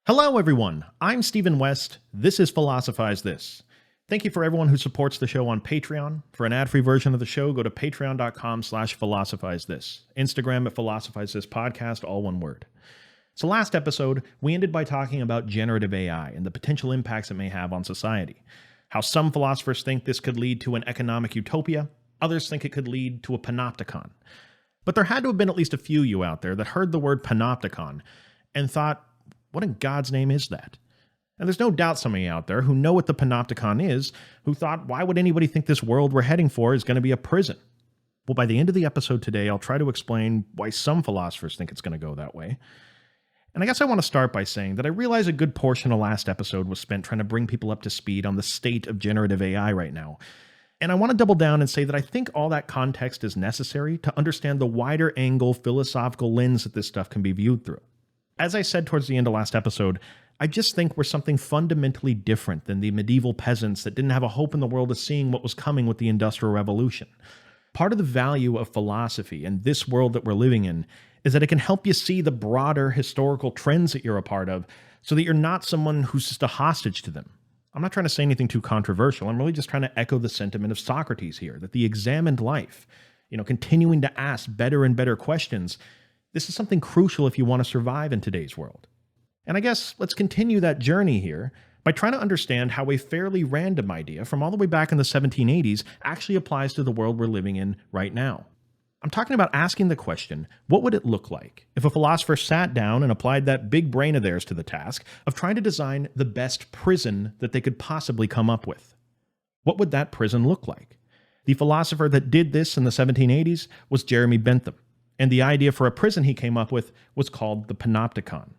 Hello everyone, I'm Stephen West, this is Philosophize This. Thank you for everyone who supports the show on Patreon. For an ad-free version of the show, go to patreon.com/philosophizethis. Instagram at philosophizethis podcast, all one word. So last episode, we ended by talking about generative AI and the potential impacts it may have on society. How some philosophers think this could lead to an economic utopia, others think it could lead to a panopticon. But there had to have been at least a few of you out there that heard the word panopticon and thought, what in God's name is that? And there's no doubt some of you out there who know what the Panopticon is, who thought, why would anybody think this world we're heading for is going to be a prison? Well, by the end of the episode today, I'll try to explain why some philosophers think it's going to go that way. And I guess I want to start by saying that I realize a good portion of last episode was spent trying to bring people up to speed on the state of generative AI right now. And I want to double down and say that I think all that context is necessary to understand the wider angle philosophical lens that this stuff can be viewed through. As I said towards the end of last episode, I just think we're something fundamentally different than the medieval peasants that didn't have a hope in the world of seeing what was coming with the Industrial Revolution. Part of the value of philosophy in this world that we're living in is that it can help you see the broader historical trends that you're a part of so that you're not someone who's just a hostage to them. I'm not trying to say anything too controversial. I'm really just trying to echo the sentiment of Socrates here, that the examined life, continuing to ask better and better questions, this is something crucial if you want to survive in today's world. And I guess let's continue that journey here by trying to understand how a fairly random idea from all the way back in the 1780s actually applies to the world we're living in right now. I'm talking about asking the question, what would it look like if a philosopher sat down and applied that big brain of theirs to the task of trying to design the best prison that they could possibly come up with? What would that prison look like? The philosopher that did this in the 1780s was Jeremy Bentham. And the idea for a prison he came up with was called the Panopticon.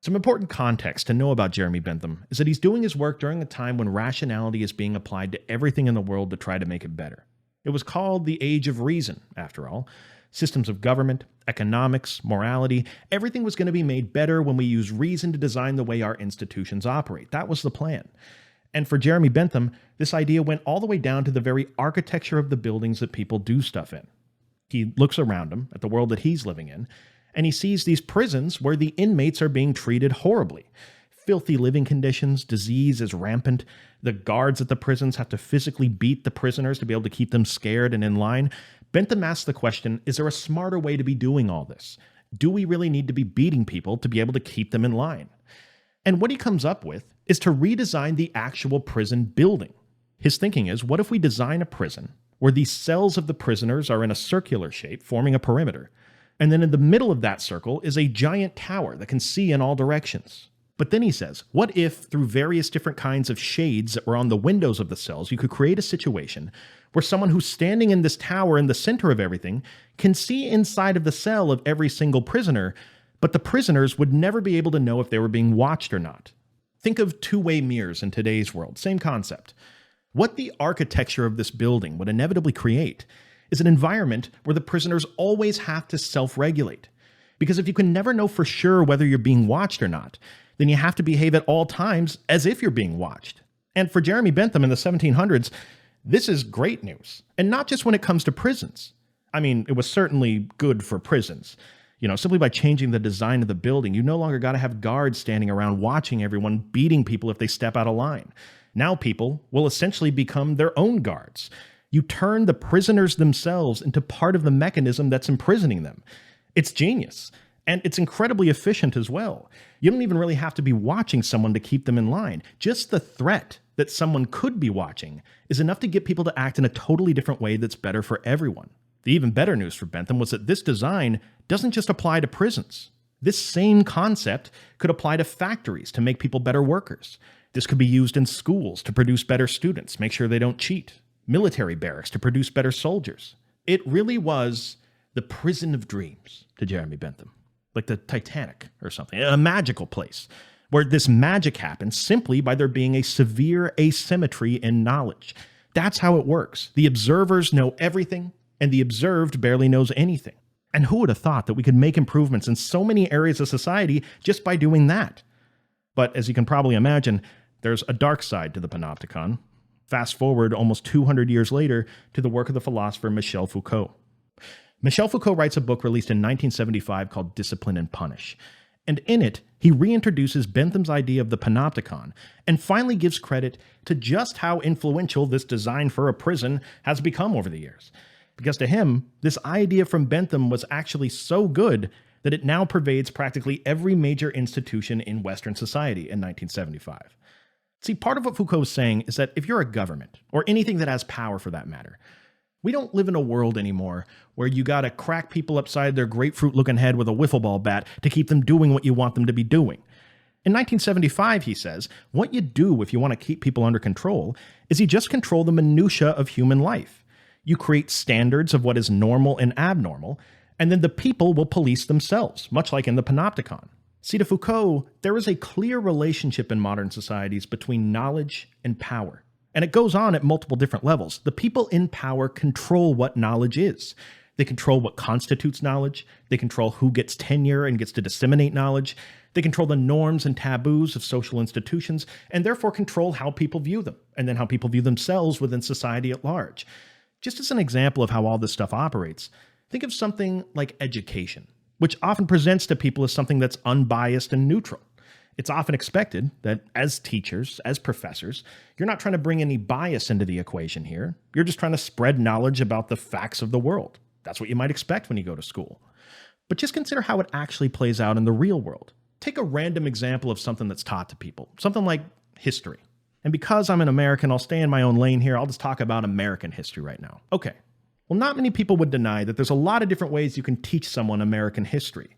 Some important context to know about Jeremy Bentham is that he's doing his work during a time when rationality is being applied to everything in the world to try to make it better. It was called the Age of Reason, after all. Systems of government, economics, morality, everything was going to be made better when we use reason to design the way our institutions operate. That was the plan. And for Jeremy Bentham, this idea went all the way down to the very architecture of the buildings that people do stuff in. He looks around him at the world that he's living in, and he sees these prisons where the inmates are being treated horribly. Filthy living conditions, disease is rampant, the guards at the prisons have to physically beat the prisoners to be able to keep them scared and in line. Bentham asks the question, is there a smarter way to be doing all this? Do we really need to be beating people to be able to keep them in line? And what he comes up with is to redesign the actual prison building. His thinking is, what if we design a prison where the cells of the prisoners are in a circular shape, forming a perimeter, and then in the middle of that circle is a giant tower that can see in all directions. But then he says, what if, through various different kinds of shades that were on the windows of the cells, you could create a situation where someone who's standing in this tower in the center of everything can see inside of the cell of every single prisoner, but the prisoners would never be able to know if they were being watched or not. Think of two-way mirrors in today's world, same concept. What the architecture of this building would inevitably create is an environment where the prisoners always have to self-regulate. Because if you can never know for sure whether you're being watched or not, then you have to behave at all times as if you're being watched. And for Jeremy Bentham in the 1700s, this is great news. And not just when it comes to prisons. I mean, it was certainly good for prisons. Simply by changing the design of the building, you no longer got to have guards standing around watching everyone, beating people if they step out of line. Now people will essentially become their own guards. You turn the prisoners themselves into part of the mechanism that's imprisoning them. It's genius. And it's incredibly efficient as well. You don't even really have to be watching someone to keep them in line. Just the threat that someone could be watching is enough to get people to act in a totally different way that's better for everyone. The even better news for Bentham was that this design doesn't just apply to prisons. This same concept could apply to factories to make people better workers. This could be used in schools to produce better students, make sure they don't cheat. Military barracks to produce better soldiers. It really was the prison of dreams to Jeremy Bentham. Like the Titanic or something, a magical place where this magic happens simply by there being a severe asymmetry in knowledge. That's how it works. The observers know everything, and the observed barely knows anything. And who would have thought that we could make improvements in so many areas of society just by doing that? But as you can probably imagine, there's a dark side to the Panopticon. Fast forward almost 200 years later to the work of the philosopher Michel Foucault. Michel Foucault writes a book released in 1975 called Discipline and Punish. And in it, he reintroduces Bentham's idea of the Panopticon and finally gives credit to just how influential this design for a prison has become over the years. Because to him, this idea from Bentham was actually so good that it now pervades practically every major institution in Western society in 1975. See, part of what Foucault is saying is that if you're a government, or anything that has power for that matter, we don't live in a world anymore where you gotta crack people upside their grapefruit-looking head with a wiffle ball bat to keep them doing what you want them to be doing. In 1975, he says, what you do if you want to keep people under control is you just control the minutiae of human life. You create standards of what is normal and abnormal, and then the people will police themselves, much like in the Panopticon. See, to Foucault, there is a clear relationship in modern societies between knowledge and power. And it goes on at multiple different levels. The people in power control what knowledge is. They control what constitutes knowledge. They control who gets tenure and gets to disseminate knowledge. They control the norms and taboos of social institutions, and therefore control how people view them, and then how people view themselves within society at large. Just as an example of how all this stuff operates, think of something like education, which often presents to people as something that's unbiased and neutral. It's often expected that as teachers, as professors, you're not trying to bring any bias into the equation here. You're just trying to spread knowledge about the facts of the world. That's what you might expect when you go to school. But just consider how it actually plays out in the real world. Take a random example of something that's taught to people, something like history. And because I'm an American, I'll stay in my own lane here. I'll just talk about American history right now. Okay. Well, not many people would deny that there's a lot of different ways you can teach someone American history.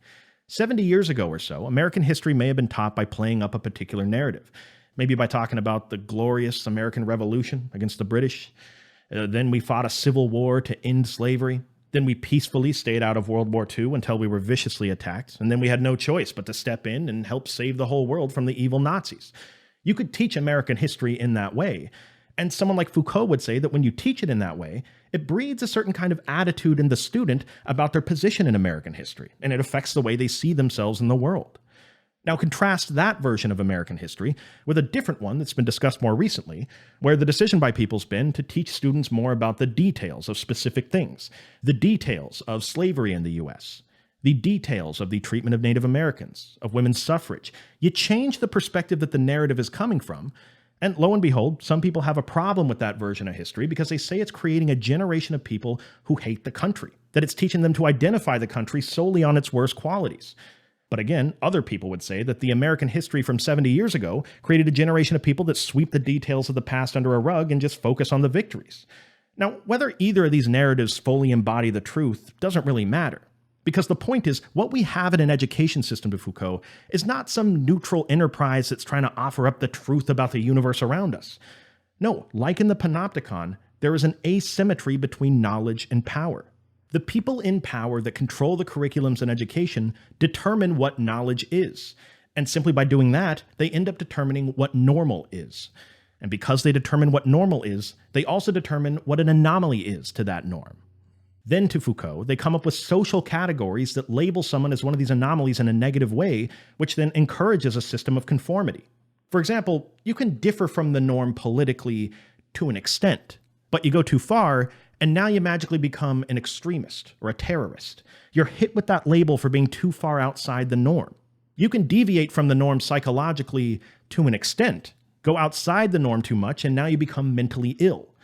70 years ago or so, American history may have been taught by playing up a particular narrative. Maybe by talking about the glorious American Revolution against the British. Then we fought a civil war to end slavery. Then we peacefully stayed out of World War II until we were viciously attacked. And then we had no choice but to step in and help save the whole world from the evil Nazis. You could teach American history in that way. And someone like Foucault would say that when you teach it in that way, it breeds a certain kind of attitude in the student about their position in American history, and it affects the way they see themselves in the world. Now contrast that version of American history with a different one that's been discussed more recently, where the decision by people's been to teach students more about the details of specific things, the details of slavery in the US, the details of the treatment of Native Americans, of women's suffrage. You change the perspective that the narrative is coming from, and lo and behold, some people have a problem with that version of history because they say it's creating a generation of people who hate the country, that it's teaching them to identify the country solely on its worst qualities. But again, other people would say that the American history from 70 years ago created a generation of people that sweep the details of the past under a rug and just focus on the victories. Now, whether either of these narratives fully embody the truth doesn't really matter. Because the point is, what we have in an education system, to Foucault, is not some neutral enterprise that's trying to offer up the truth about the universe around us. No, like in the Panopticon, there is an asymmetry between knowledge and power. The people in power that control the curriculums in education determine what knowledge is. And simply by doing that, they end up determining what normal is. And because they determine what normal is, they also determine what an anomaly is to that norm. Then, to Foucault, they come up with social categories that label someone as one of these anomalies in a negative way, which then encourages a system of conformity. For example, you can differ from the norm politically to an extent, but you go too far, and now you magically become an extremist or a terrorist. You're hit with that label for being too far outside the norm. You can deviate from the norm psychologically to an extent, go outside the norm too much, and now you become mentally ill.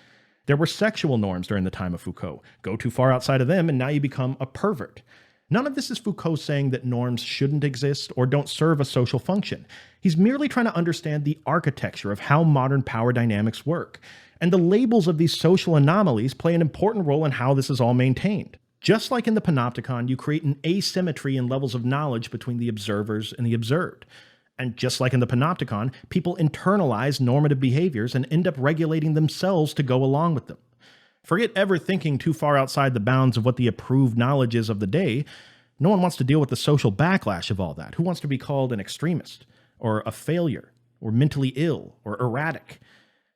There were sexual norms during the time of Foucault. Go too far outside of them, and now you become a pervert. None of this is Foucault saying that norms shouldn't exist or don't serve a social function. He's merely trying to understand the architecture of how modern power dynamics work. And the labels of these social anomalies play an important role in how this is all maintained. Just like in the Panopticon, you create an asymmetry in levels of knowledge between the observers and the observed. And just like in the Panopticon, people internalize normative behaviors and end up regulating themselves to go along with them. Forget ever thinking too far outside the bounds of what the approved knowledge is of the day. No one wants to deal with the social backlash of all that. Who wants to be called an extremist, or a failure, or mentally ill, or erratic?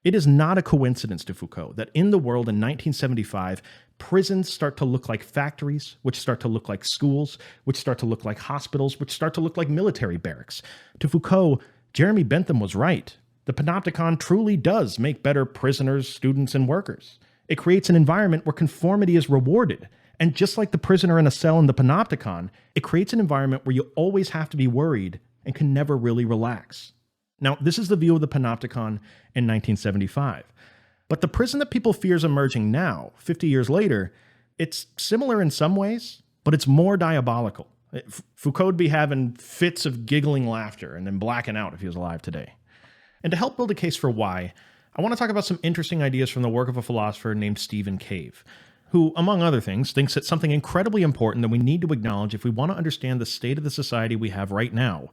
It is not a coincidence, to Foucault, that in the world in 1975, prisons start to look like factories, which start to look like schools, which start to look like hospitals, which start to look like military barracks. To Foucault, Jeremy Bentham was right. The Panopticon truly does make better prisoners, students, and workers. It creates an environment where conformity is rewarded, And just like the prisoner in a cell in the Panopticon, it creates an environment where you always have to be worried and can never really relax. Now, this is the view of the Panopticon in 1975. But the prison that people fear is emerging now, 50 years later, it's similar in some ways, but it's more diabolical. Foucault would be having fits of giggling laughter and then blacking out if he was alive today. And to help build a case for why, I want to talk about some interesting ideas from the work of a philosopher named Stephen Cave, who, among other things, thinks that something incredibly important that we need to acknowledge if we want to understand the state of the society we have right now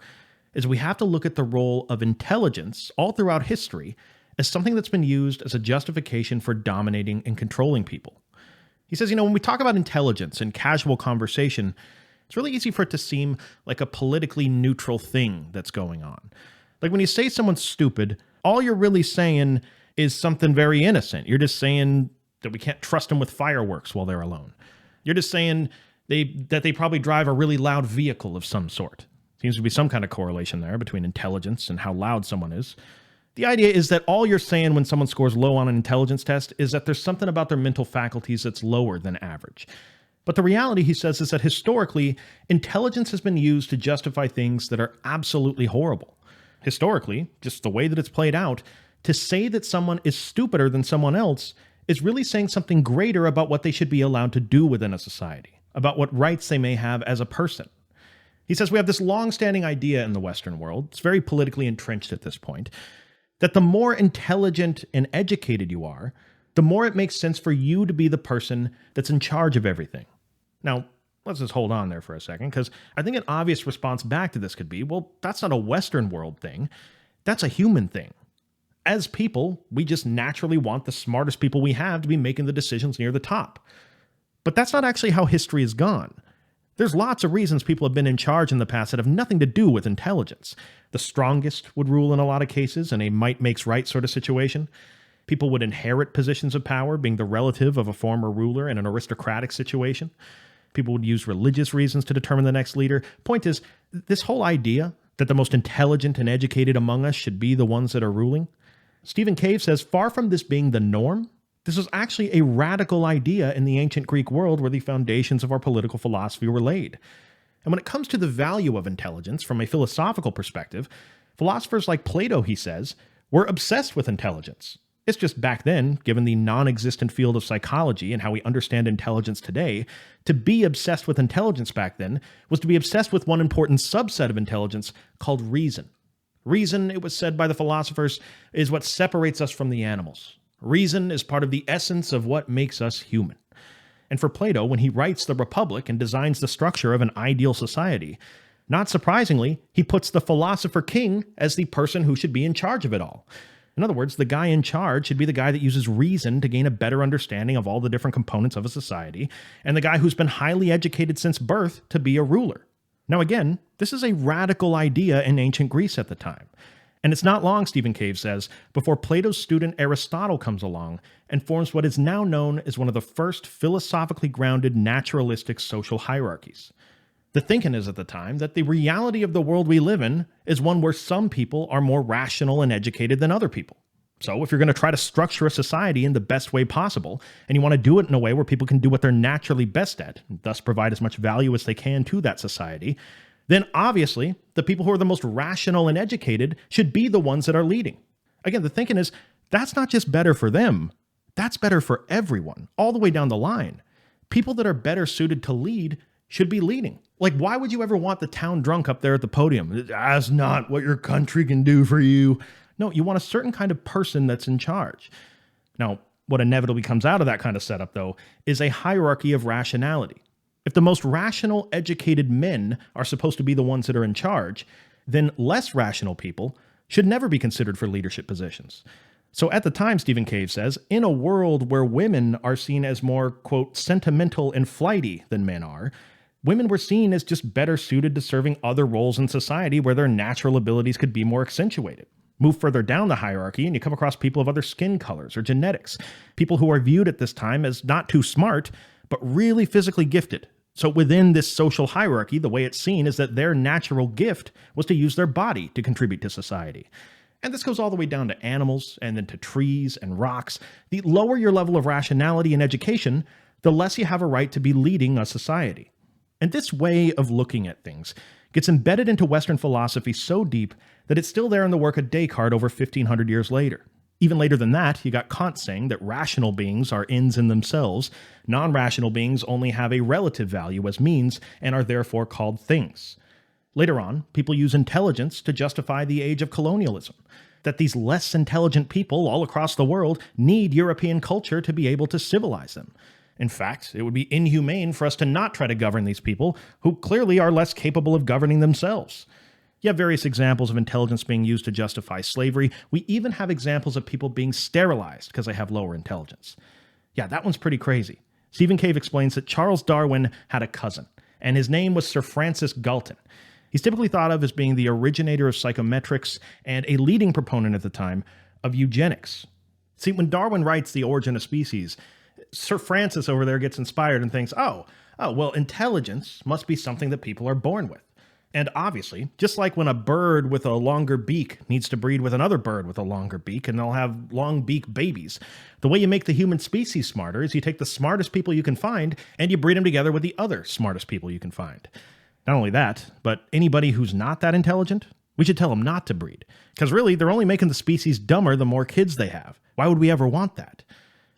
is we have to look at the role of intelligence all throughout history as something that's been used as a justification for dominating and controlling people. He says, when we talk about intelligence in casual conversation, it's really easy for it to seem like a politically neutral thing that's going on. Like when you say someone's stupid, all you're really saying is something very innocent. You're just saying that we can't trust them with fireworks while they're alone. You're just saying that they probably drive a really loud vehicle of some sort. Seems to be some kind of correlation there between intelligence and how loud someone is. The idea is that all you're saying when someone scores low on an intelligence test is that there's something about their mental faculties that's lower than average. But the reality, he says, is that historically, intelligence has been used to justify things that are absolutely horrible. Historically, just the way that it's played out, to say that someone is stupider than someone else is really saying something greater about what they should be allowed to do within a society, about what rights they may have as a person. He says we have this long-standing idea in the Western world, it's very politically entrenched at this point, that the more intelligent and educated you are, the more it makes sense for you to be the person that's in charge of everything. Now, let's just hold on there for a second, because I think an obvious response back to this could be, well, that's not a Western world thing. That's a human thing. As people, we just naturally want the smartest people we have to be making the decisions near the top. But that's not actually how history has gone. There's lots of reasons people have been in charge in the past that have nothing to do with intelligence. The strongest would rule in a lot of cases in a might makes right sort of situation. People would inherit positions of power, being the relative of a former ruler in an aristocratic situation. People would use religious reasons to determine the next leader. Point is, this whole idea that the most intelligent and educated among us should be the ones that are ruling, Stephen Cave says, far from this being the norm, this was actually a radical idea in the ancient Greek world where the foundations of our political philosophy were laid. And when it comes to the value of intelligence from a philosophical perspective, philosophers like Plato, he says, were obsessed with intelligence. It's just back then, given the non-existent field of psychology and how we understand intelligence today, to be obsessed with intelligence back then was to be obsessed with one important subset of intelligence called reason. Reason, it was said by the philosophers, is what separates us from the animals. Reason is part of the essence of what makes us human. And for Plato, when he writes the Republic and designs the structure of an ideal society, not surprisingly, he puts the philosopher king as the person who should be in charge of it all. In other words, the guy in charge should be the guy that uses reason to gain a better understanding of all the different components of a society, and the guy who's been highly educated since birth to be a ruler. Now again, this is a radical idea in ancient Greece at the time. And it's not long, Stephen Cave says, before Plato's student Aristotle comes along and forms what is now known as one of the first philosophically grounded naturalistic social hierarchies. The thinking is at the time that the reality of the world we live in is one where some people are more rational and educated than other people. So if you're going to try to structure a society in the best way possible, and you want to do it in a way where people can do what they're naturally best at, and thus provide as much value as they can to that society, then obviously the people who are the most rational and educated should be the ones that are leading. Again, the thinking is that's not just better for them, that's better for everyone, all the way down the line. People that are better suited to lead should be leading. Like, why would you ever want the town drunk up there at the podium? That's not what your country can do for you. No, you want a certain kind of person that's in charge. Now, what inevitably comes out of that kind of setup, though, is a hierarchy of rationality. If the most rational, educated men are supposed to be the ones that are in charge, then less rational people should never be considered for leadership positions. So at the time, Stephen Cave says, in a world where women are seen as more, quote, sentimental and flighty than men are, women were seen as just better suited to serving other roles in society where their natural abilities could be more accentuated. Move further down the hierarchy and you come across people of other skin colors or genetics, people who are viewed at this time as not too smart, but really physically gifted. So within this social hierarchy, the way it's seen is that their natural gift was to use their body to contribute to society. And this goes all the way down to animals and then to trees and rocks. The lower your level of rationality and education, the less you have a right to be leading a society. And this way of looking at things gets embedded into Western philosophy so deep that it's still there in the work of Descartes over 1,500 years later. Even later than that, you got Kant saying that rational beings are ends in themselves, non-rational beings only have a relative value as means and are therefore called things. Later on, people use intelligence to justify the age of colonialism, that these less intelligent people all across the world need European culture to be able to civilize them. In fact, it would be inhumane for us to not try to govern these people who clearly are less capable of governing themselves. You have various examples of intelligence being used to justify slavery. We even have examples of people being sterilized because they have lower intelligence. Yeah, that one's pretty crazy. Stephen Cave explains that Charles Darwin had a cousin, and his name was Sir Francis Galton. He's typically thought of as being the originator of psychometrics and a leading proponent at the time of eugenics. See, when Darwin writes The Origin of Species, Sir Francis over there gets inspired and thinks, well, intelligence must be something that people are born with. And obviously, just like when a bird with a longer beak needs to breed with another bird with a longer beak, and they'll have long beak babies, the way you make the human species smarter is you take the smartest people you can find and you breed them together with the other smartest people you can find. Not only that, but anybody who's not that intelligent, we should tell them not to breed. Because really, they're only making the species dumber the more kids they have. Why would we ever want that?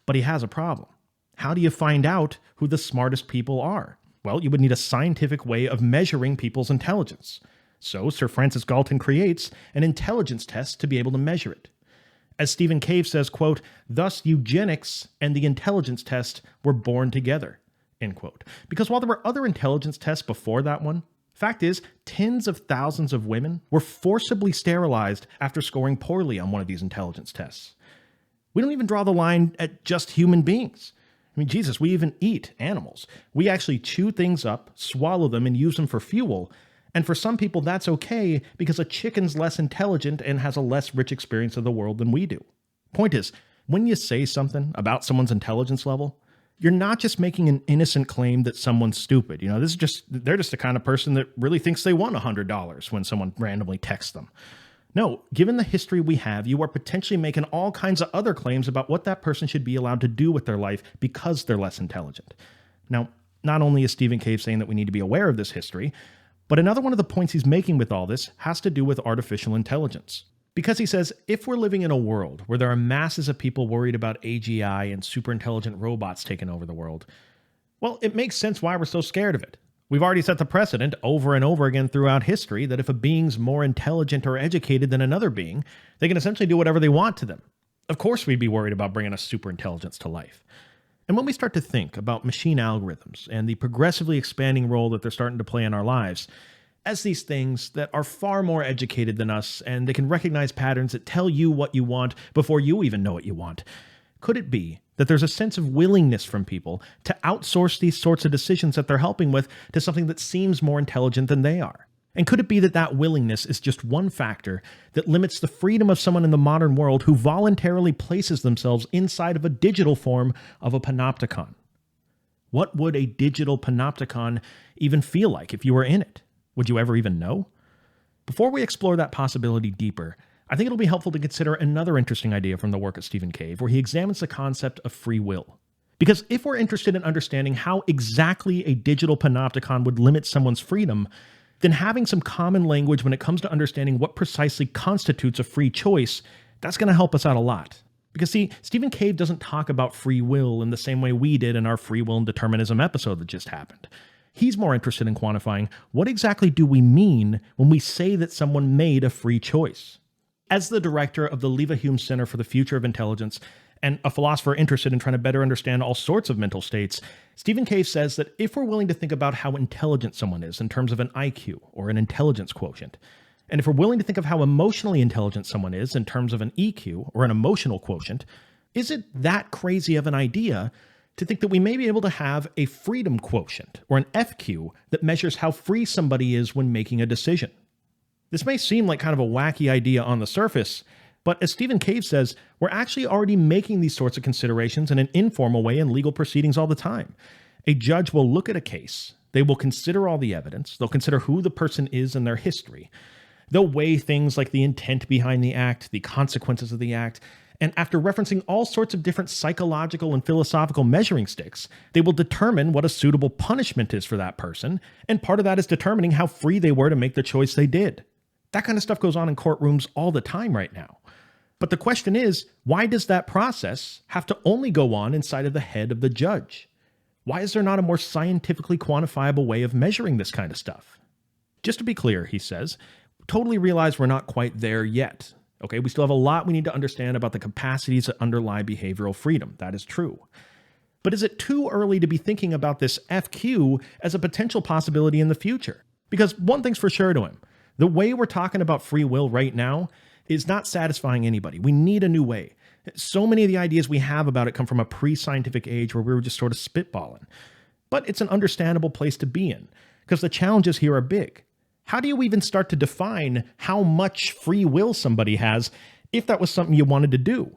But he has a problem. How do you find out who the smartest people are? Well, you would need a scientific way of measuring people's intelligence. So Sir Francis Galton creates an intelligence test to be able to measure it. As Stephen Cave says, quote, "Thus eugenics and the intelligence test were born together," end quote. Because while there were other intelligence tests before that one, fact is, tens of thousands of women were forcibly sterilized after scoring poorly on one of these intelligence tests. We don't even draw the line at just human beings. I mean, Jesus, we even eat animals. We actually chew things up, swallow them, and use them for fuel. And for some people, that's okay because a chicken's less intelligent and has a less rich experience of the world than we do. Point is, when you say something about someone's intelligence level, you're not just making an innocent claim that someone's stupid. You know, they're just the kind of person that really thinks they won $100 when someone randomly texts them. No, given the history we have, you are potentially making all kinds of other claims about what that person should be allowed to do with their life because they're less intelligent. Now, not only is Stephen Cave saying that we need to be aware of this history, but another one of the points he's making with all this has to do with artificial intelligence. Because he says, if we're living in a world where there are masses of people worried about AGI and superintelligent robots taking over the world, well, it makes sense why we're so scared of it. We've already set the precedent over and over again throughout history that if a being's more intelligent or educated than another being, they can essentially do whatever they want to them. Of course we'd be worried about bringing a superintelligence to life. And when we start to think about machine algorithms and the progressively expanding role that they're starting to play in our lives, as these things that are far more educated than us and they can recognize patterns that tell you what you want before you even know what you want, could it be that there's a sense of willingness from people to outsource these sorts of decisions that they're helping with to something that seems more intelligent than they are? And could it be that that willingness is just one factor that limits the freedom of someone in the modern world who voluntarily places themselves inside of a digital form of a panopticon? What would a digital panopticon even feel like if you were in it? Would you ever even know? Before we explore that possibility deeper, I think it'll be helpful to consider another interesting idea from the work of Stephen Cave, where he examines the concept of free will. Because if we're interested in understanding how exactly a digital panopticon would limit someone's freedom, then having some common language when it comes to understanding what precisely constitutes a free choice, that's going to help us out a lot. Because see, Stephen Cave doesn't talk about free will in the same way we did in our free will and determinism episode that just happened. He's more interested in quantifying what exactly do we mean when we say that someone made a free choice. As the director of the Leverhulme Center for the Future of Intelligence, and a philosopher interested in trying to better understand all sorts of mental states, Stephen Cave says that if we're willing to think about how intelligent someone is in terms of an IQ or an intelligence quotient, and if we're willing to think of how emotionally intelligent someone is in terms of an EQ or an emotional quotient, is it that crazy of an idea to think that we may be able to have a freedom quotient or an FQ that measures how free somebody is when making a decision? This may seem like kind of a wacky idea on the surface, but as Stephen Cave says, we're actually already making these sorts of considerations in an informal way in legal proceedings all the time. A judge will look at a case, they will consider all the evidence, they'll consider who the person is and their history. They'll weigh things like the intent behind the act, the consequences of the act, And after referencing all sorts of different psychological and philosophical measuring sticks, they will determine what a suitable punishment is for that person, and part of that is determining how free they were to make the choice they did. That kind of stuff goes on in courtrooms all the time right now. But the question is, why does that process have to only go on inside of the head of the judge? Why is there not a more scientifically quantifiable way of measuring this kind of stuff? Just to be clear, he says, totally realize we're not quite there yet. Okay, we still have a lot we need to understand about the capacities that underlie behavioral freedom. That is true. But is it too early to be thinking about this FQ as a potential possibility in the future? Because one thing's for sure to him, the way we're talking about free will right now is not satisfying anybody. We need a new way. So many of the ideas we have about it come from a pre-scientific age where we were just sort of spitballing. But it's an understandable place to be in, because the challenges here are big. How do you even start to define how much free will somebody has if that was something you wanted to do?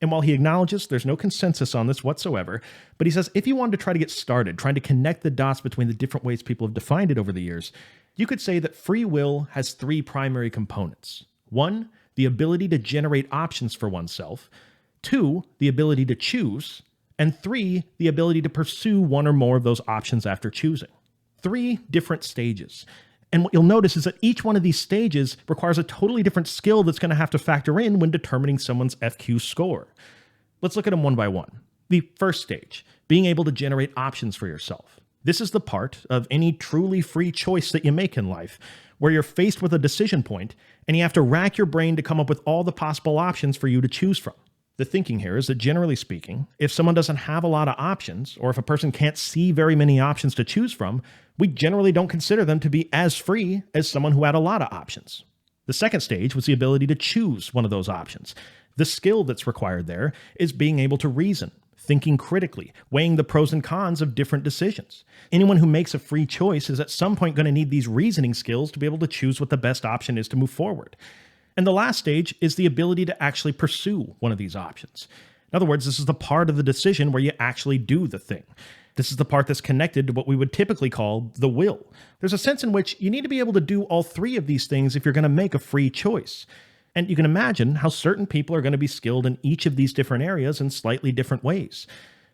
And while he acknowledges there's no consensus on this whatsoever, but he says if you wanted to try to get started, trying to connect the dots between the different ways people have defined it over the years, you could say that free will has three primary components. 1, the ability to generate options for oneself. 2, the ability to choose. And 3, the ability to pursue one or more of those options after choosing. 3 different stages. And what you'll notice is that each one of these stages requires a totally different skill that's going to have to factor in when determining someone's FQ score. Let's look at them one by one. The first stage, being able to generate options for yourself. This is the part of any truly free choice that you make in life, where you're faced with a decision point and you have to rack your brain to come up with all the possible options for you to choose from. The thinking here is that generally speaking, if someone doesn't have a lot of options, or if a person can't see very many options to choose from, we generally don't consider them to be as free as someone who had a lot of options. The second stage was the ability to choose one of those options. The skill that's required there is being able to reason, thinking critically, weighing the pros and cons of different decisions. Anyone who makes a free choice is at some point going to need these reasoning skills to be able to choose what the best option is to move forward. And the last stage is the ability to actually pursue one of these options. In other words, this is the part of the decision where you actually do the thing. This is the part that's connected to what we would typically call the will. There's a sense in which you need to be able to do all three of these things if you're going to make a free choice. And you can imagine how certain people are going to be skilled in each of these different areas in slightly different ways.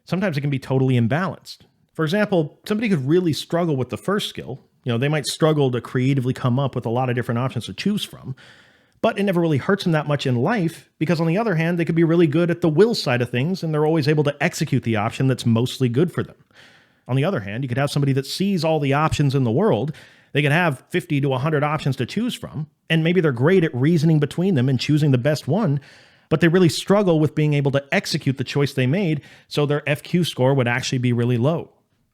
Sometimes it can be totally imbalanced. For example, somebody could really struggle with the first skill. They might struggle to creatively come up with a lot of different options to choose from. But it never really hurts them that much in life because, on the other hand, they could be really good at the will side of things and they're always able to execute the option that's mostly good for them. On the other hand, you could have somebody that sees all the options in the world. They could have 50 to 100 options to choose from, and maybe they're great at reasoning between them and choosing the best one, but they really struggle with being able to execute the choice they made, so their FQ score would actually be really low.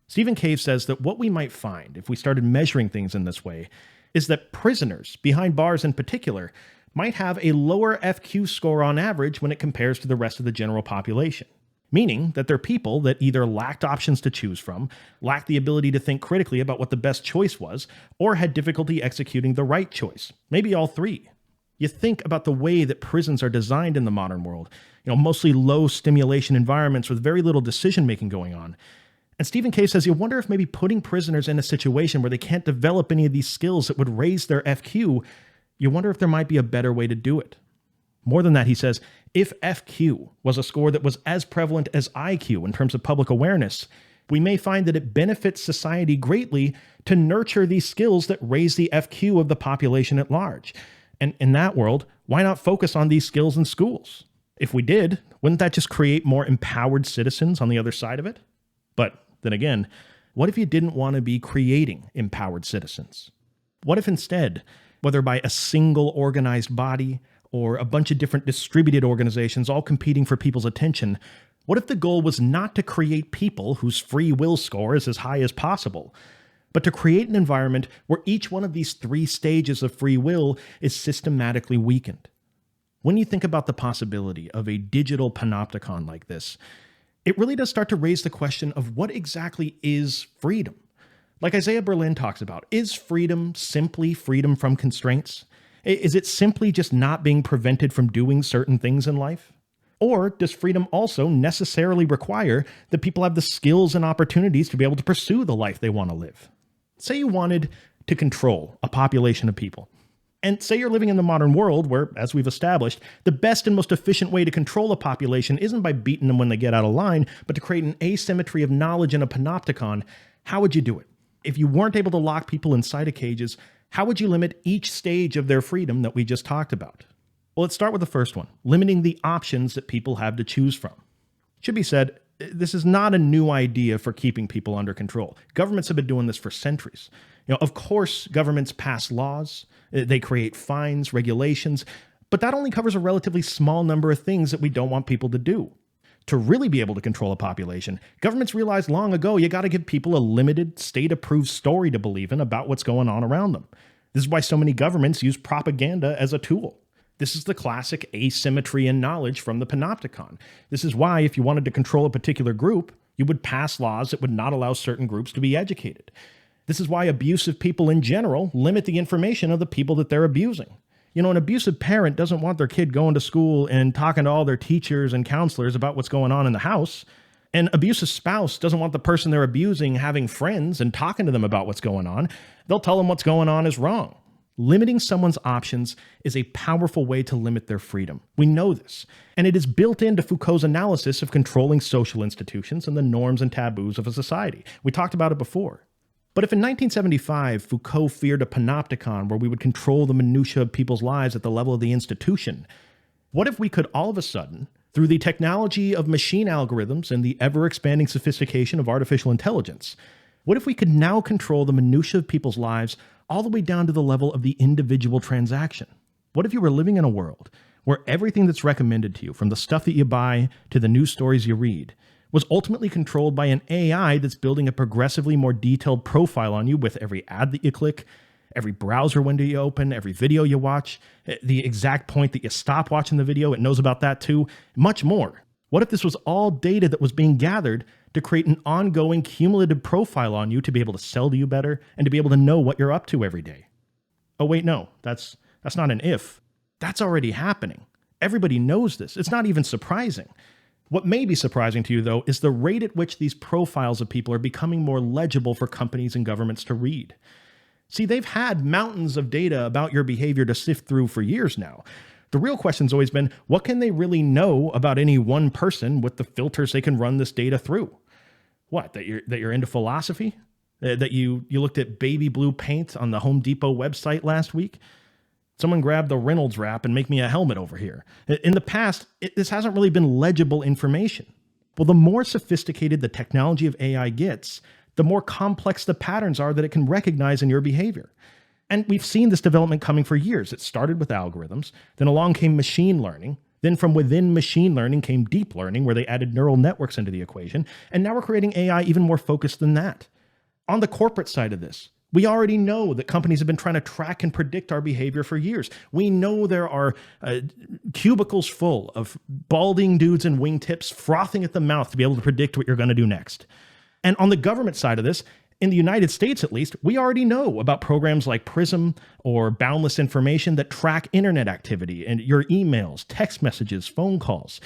Stephen Cave says that what we might find if we started measuring things in this way is that prisoners, behind bars in particular, might have a lower FQ score on average when it compares to the rest of the general population. Meaning that they're people that either lacked options to choose from, lacked the ability to think critically about what the best choice was, or had difficulty executing the right choice. Maybe all three. You think about the way that prisons are designed in the modern world, mostly low stimulation environments with very little decision making going on. And Stephen Cave says you wonder if maybe putting prisoners in a situation where they can't develop any of these skills that would raise their FQ, you wonder if there might be a better way to do it. More than that, he says, if FQ was a score that was as prevalent as IQ in terms of public awareness, we may find that it benefits society greatly to nurture these skills that raise the FQ of the population at large. And in that world, why not focus on these skills in schools? If we did, wouldn't that just create more empowered citizens on the other side of it? But then again, what if you didn't want to be creating empowered citizens? What if instead, whether by a single organized body or a bunch of different distributed organizations all competing for people's attention, what if the goal was not to create people whose free will score is as high as possible, but to create an environment where each one of these three stages of free will is systematically weakened? When you think about the possibility of a digital panopticon like this, it really does start to raise the question of what exactly is freedom. Like Isaiah Berlin talks about, is freedom simply freedom from constraints? Is it simply just not being prevented from doing certain things in life? Or does freedom also necessarily require that people have the skills and opportunities to be able to pursue the life they want to live? Say you wanted to control a population of people. And say you're living in the modern world where, as we've established, the best and most efficient way to control a population isn't by beating them when they get out of line, but to create an asymmetry of knowledge in a panopticon. How would you do it? If you weren't able to lock people inside of cages, how would you limit each stage of their freedom that we just talked about? Well, let's start with the first one, limiting the options that people have to choose from. It should be said, this is not a new idea for keeping people under control. Governments have been doing this for centuries. Of course, governments pass laws, they create fines, regulations, but that only covers a relatively small number of things that we don't want people to do. To really be able to control a population, governments realized long ago you got to give people a limited, state-approved story to believe in about what's going on around them. This is why so many governments use propaganda as a tool. This is the classic asymmetry in knowledge from the Panopticon. This is why if you wanted to control a particular group, you would pass laws that would not allow certain groups to be educated. This is why abusive people in general limit the information of the people that they're abusing. An abusive parent doesn't want their kid going to school and talking to all their teachers and counselors about what's going on in the house. An abusive spouse doesn't want the person they're abusing having friends and talking to them about what's going on. They'll tell them what's going on is wrong. Limiting someone's options is a powerful way to limit their freedom. We know this, and it is built into Foucault's analysis of controlling social institutions and the norms and taboos of a society. We talked about it before. But if in 1975, Foucault feared a panopticon where we would control the minutiae of people's lives at the level of the institution, what if we could all of a sudden, through the technology of machine algorithms and the ever-expanding sophistication of artificial intelligence, what if we could now control the minutiae of people's lives all the way down to the level of the individual transaction? What if you were living in a world where everything that's recommended to you, from the stuff that you buy to the news stories you read, was ultimately controlled by an AI that's building a progressively more detailed profile on you with every ad that you click, every browser window you open, every video you watch, the exact point that you stop watching the video, it knows about that too, much more. What if this was all data that was being gathered to create an ongoing cumulative profile on you to be able to sell to you better and to be able to know what you're up to every day? Oh wait, no, that's not an if. That's already happening. Everybody knows this. It's not even surprising. What may be surprising to you, though, is the rate at which these profiles of people are becoming more legible for companies and governments to read. See, they've had mountains of data about your behavior to sift through for years now. The real question's always been, what can they really know about any one person with the filters they can run this data through? What, that you're into philosophy? That you looked at baby blue paint on the Home Depot website last week? Someone grabbed the Reynolds wrap and make me a helmet over here. In the past, this hasn't really been legible information. Well, the more sophisticated the technology of AI gets, the more complex the patterns are that it can recognize in your behavior. And we've seen this development coming for years. It started with algorithms, then along came machine learning, then from within machine learning came deep learning, where they added neural networks into the equation, and now we're creating AI even more focused than that. On the corporate side of this, we already know that companies have been trying to track and predict our behavior for years. We know there are cubicles full of balding dudes in wingtips frothing at the mouth to be able to predict what you're going to do next. And on the government side of this, in the United States at least, we already know about programs like Prism or Boundless Information that track internet activity and your emails, text messages, phone calls.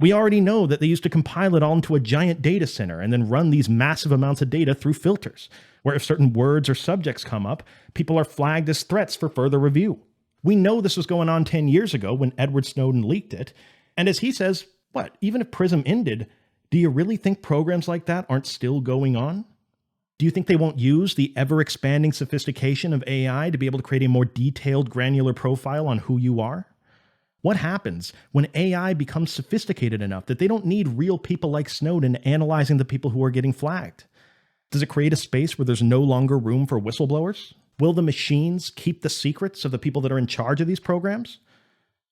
We already know that they used to compile it all into a giant data center and then run these massive amounts of data through filters, where if certain words or subjects come up, people are flagged as threats for further review. We know this was going on 10 years ago when Edward Snowden leaked it. And as he says, even if Prism ended, do you really think programs like that aren't still going on? Do you think they won't use the ever-expanding sophistication of AI to be able to create a more detailed, granular profile on who you are? What happens when AI becomes sophisticated enough that they don't need real people like Snowden analyzing the people who are getting flagged? Does it create a space where there's no longer room for whistleblowers? Will the machines keep the secrets of the people that are in charge of these programs?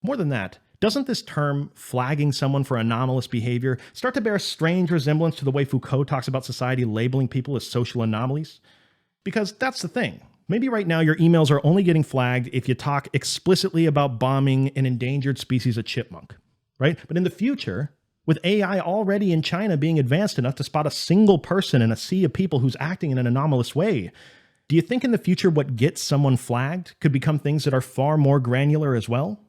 More than that, doesn't this term, flagging someone for anomalous behavior, start to bear a strange resemblance to the way Foucault talks about society labeling people as social anomalies? Because that's the thing. Maybe right now your emails are only getting flagged if you talk explicitly about bombing an endangered species of chipmunk, right? But in the future, with AI already in China being advanced enough to spot a single person in a sea of people who's acting in an anomalous way, do you think in the future what gets someone flagged could become things that are far more granular as well?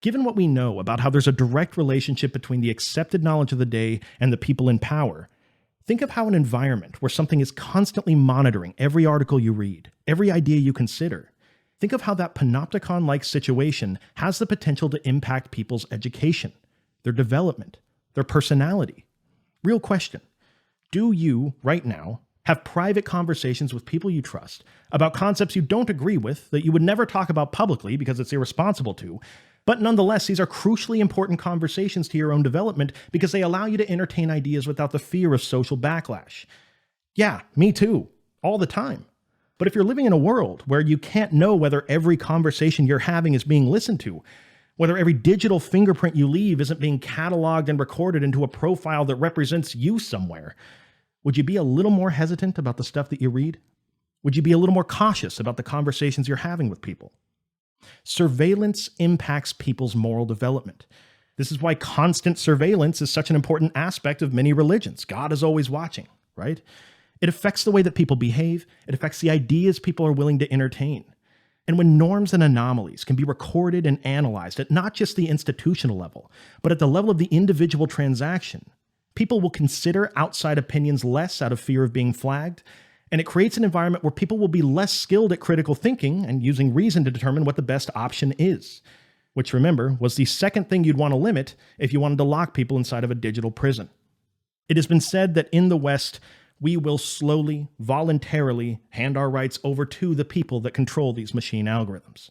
Given what we know about how there's a direct relationship between the accepted knowledge of the day and the people in power, think of how an environment where something is constantly monitoring every article you read, every idea you consider, Think of how that Panopticon-like situation has the potential to impact people's education, their development, their personality. Real question. Do you, right now, have private conversations with people you trust about concepts you don't agree with that you would never talk about publicly because it's irresponsible to, but nonetheless, these are crucially important conversations to your own development because they allow you to entertain ideas without the fear of social backlash? Yeah, me too, all the time. But if you're living in a world where you can't know whether every conversation you're having is being listened to, whether every digital fingerprint you leave isn't being cataloged and recorded into a profile that represents you somewhere, would you be a little more hesitant about the stuff that you read? Would you be a little more cautious about the conversations you're having with people? Surveillance impacts people's moral development. This is why constant surveillance is such an important aspect of many religions. God is always watching, right? It affects the way that people behave. It affects the ideas people are willing to entertain. And when norms and anomalies can be recorded and analyzed at not just the institutional level, but at the level of the individual transaction, people will consider outside opinions less out of fear of being flagged, and it creates an environment where people will be less skilled at critical thinking and using reason to determine what the best option is, which, remember, was the second thing you'd want to limit if you wanted to lock people inside of a digital prison. It has been said that in the West, we will slowly, voluntarily hand our rights over to the people that control these machine algorithms.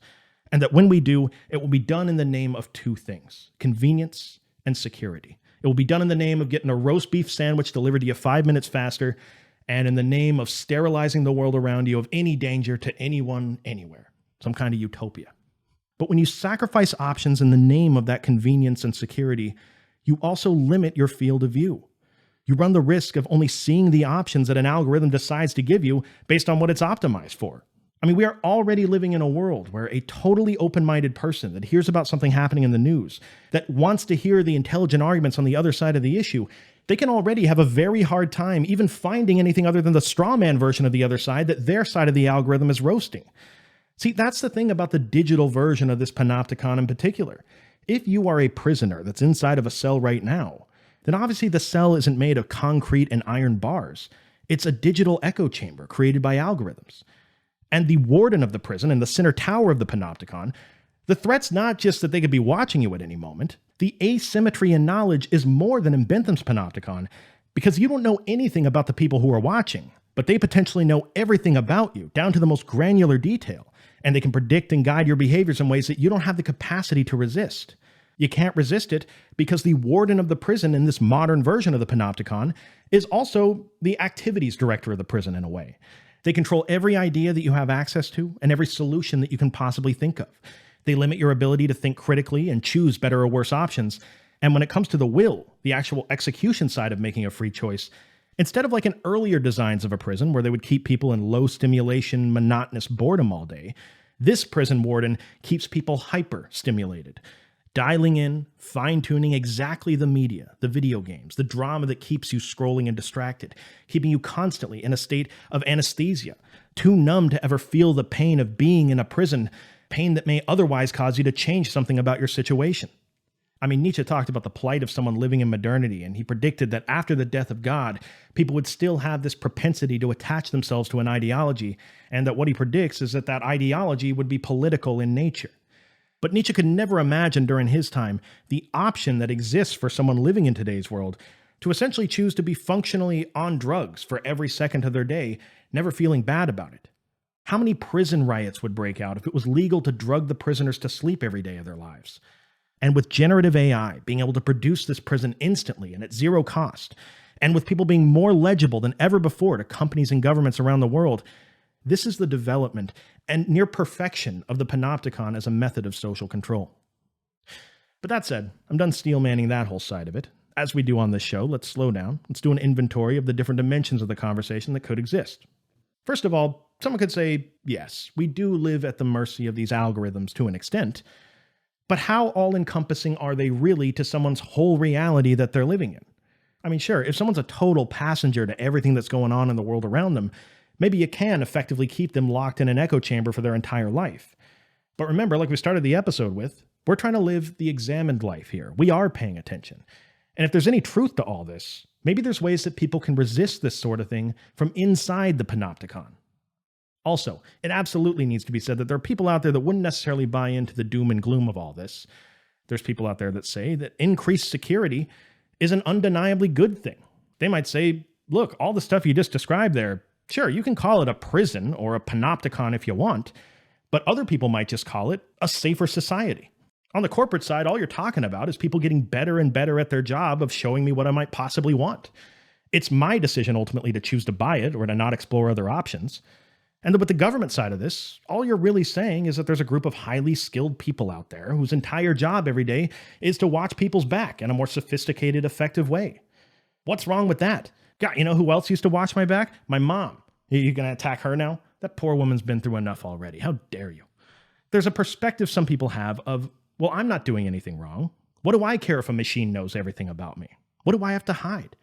And that when we do, it will be done in the name of two things: convenience and security. It will be done in the name of getting a roast beef sandwich delivered to you 5 minutes faster, and in the name of sterilizing the world around you of any danger to anyone, anywhere. Some kind of utopia. But when you sacrifice options in the name of that convenience and security, you also limit your field of view. You run the risk of only seeing the options that an algorithm decides to give you based on what it's optimized for. I mean, we are already living in a world where a totally open-minded person that hears about something happening in the news, that wants to hear the intelligent arguments on the other side of the issue, they can already have a very hard time even finding anything other than the straw man version of the other side that their side of the algorithm is roasting. See, that's the thing about the digital version of this Panopticon in particular. If you are a prisoner that's inside of a cell right now, then obviously the cell isn't made of concrete and iron bars. It's a digital echo chamber created by algorithms. And the warden of the prison in the center tower of the Panopticon, the threat's not just that they could be watching you at any moment. The asymmetry in knowledge is more than in Bentham's Panopticon, because you don't know anything about the people who are watching, but they potentially know everything about you, down to the most granular detail, and they can predict and guide your behaviors in ways that you don't have the capacity to resist. You can't resist it because the warden of the prison in this modern version of the Panopticon is also the activities director of the prison in a way. They control every idea that you have access to and every solution that you can possibly think of. They limit your ability to think critically and choose better or worse options. And when it comes to the will, the actual execution side of making a free choice, instead of like in earlier designs of a prison where they would keep people in low stimulation, monotonous boredom all day, this prison warden keeps people hyper-stimulated. Dialing in, fine-tuning exactly the media, the video games, the drama that keeps you scrolling and distracted, keeping you constantly in a state of anesthesia, too numb to ever feel the pain of being in a prison, pain that may otherwise cause you to change something about your situation. I mean, Nietzsche talked about the plight of someone living in modernity, and he predicted that after the death of God, people would still have this propensity to attach themselves to an ideology, and that what he predicts is that that ideology would be political in nature. But Nietzsche could never imagine during his time the option that exists for someone living in today's world to essentially choose to be functionally on drugs for every second of their day, never feeling bad about it. How many prison riots would break out if it was legal to drug the prisoners to sleep every day of their lives? And with generative AI being able to produce this prison instantly and at zero cost, and with people being more legible than ever before to companies and governments around the world, this is the development and near perfection of the Panopticon as a method of social control. But that said, I'm done steel manning that whole side of it. As we do on this show, let's slow down. Let's do an inventory of the different dimensions of the conversation that could exist. First of all, someone could say, yes, we do live at the mercy of these algorithms to an extent, but how all-encompassing are they really to someone's whole reality that they're living in? I mean, sure, if someone's a total passenger to everything that's going on in the world around them, maybe you can effectively keep them locked in an echo chamber for their entire life. But remember, like we started the episode with, we're trying to live the examined life here. We are paying attention. And if there's any truth to all this, maybe there's ways that people can resist this sort of thing from inside the Panopticon. Also, it absolutely needs to be said that there are people out there that wouldn't necessarily buy into the doom and gloom of all this. There's people out there that say that increased security is an undeniably good thing. They might say, look, all the stuff you just described there, sure, you can call it a prison or a panopticon if you want, but other people might just call it a safer society. On the corporate side, all you're talking about is people getting better and better at their job of showing me what I might possibly want. It's my decision ultimately to choose to buy it or to not explore other options. And with the government side of this, all you're really saying is that there's a group of highly skilled people out there whose entire job every day is to watch people's back in a more sophisticated, effective way. What's wrong with that? God, you know who else used to watch my back? My mom. You gonna attack her now? That poor woman's been through enough already. How dare you? There's a perspective some people have of, well, I'm not doing anything wrong. What do I care if a machine knows everything about me? What do I have to hide?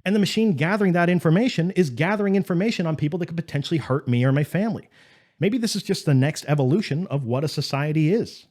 And the machine gathering that information is gathering information on people that could potentially hurt me or my family. Maybe this is just the next evolution of what a society is.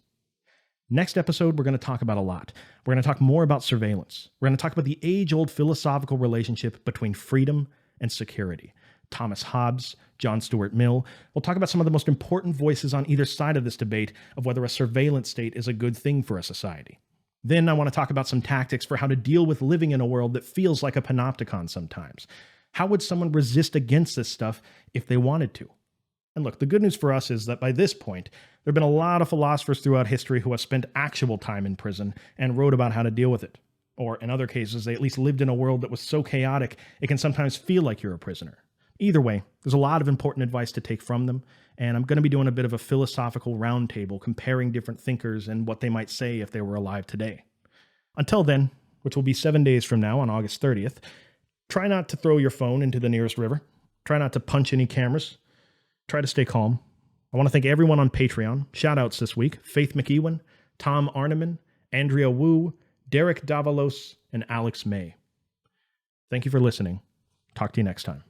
Next episode, we're going to talk about a lot. We're going to talk more about surveillance. We're going to talk about the age-old philosophical relationship between freedom and security. Thomas Hobbes, John Stuart Mill. We'll talk about some of the most important voices on either side of this debate of whether a surveillance state is a good thing for a society. Then I want to talk about some tactics for how to deal with living in a world that feels like a panopticon sometimes. How would someone resist against this stuff if they wanted to? And look, the good news for us is that by this point, there have been a lot of philosophers throughout history who have spent actual time in prison and wrote about how to deal with it. Or in other cases, they at least lived in a world that was so chaotic, it can sometimes feel like you're a prisoner. Either way, there's a lot of important advice to take from them, and I'm going to be doing a bit of a philosophical roundtable comparing different thinkers and what they might say if they were alive today. Until then, which will be 7 days from now on August 30th, try not to throw your phone into the nearest river. Try not to punch any cameras. Try to stay calm. I want to thank everyone on Patreon. Shoutouts this week: Faith McEwen, Tom Arneman, Andrea Wu, Derek Davalos, and Alex May. Thank you for listening. Talk to you next time.